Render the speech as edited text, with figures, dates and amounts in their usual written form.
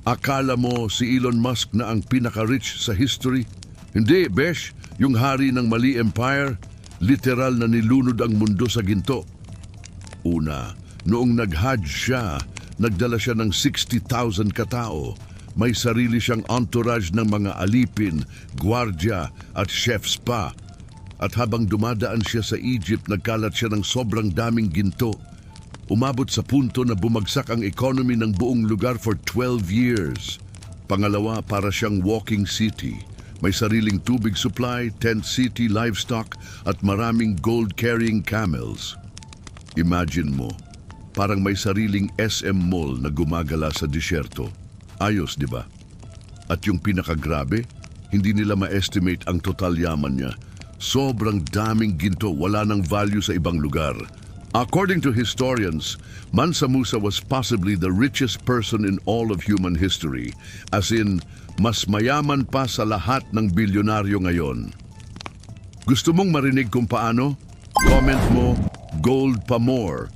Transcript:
Akala mo si Elon Musk na ang pinaka-rich sa history? Hindi, besh. Yung hari ng Mali Empire, literal na nilunod ang mundo sa ginto. Una, noong nag-Hajj siya, nagdala siya ng 60,000 katao. May sarili siyang entourage ng mga alipin, gwardya at chefs pa. At habang dumadaan siya sa Egypt, nagkalat siya ng sobrang daming ginto. Umabot sa punto na bumagsak ang economy ng buong lugar for 12 years. Pangalawa, para siyang walking city. May sariling tubig supply, tent city, livestock at maraming gold-carrying camels. Imagine mo, parang may sariling SM Mall na gumagala sa disyerto. Ayos, di ba? At yung pinakagrabe, hindi nila ma-estimate ang total yaman niya. Sobrang daming ginto, wala nang value sa ibang lugar. According to historians, Mansa Musa was possibly the richest person in all of human history, as in, mas mayaman pa sa lahat ng bilyonaryo ngayon. Gusto mong marinig kung paano? Comment mo, gold pa more.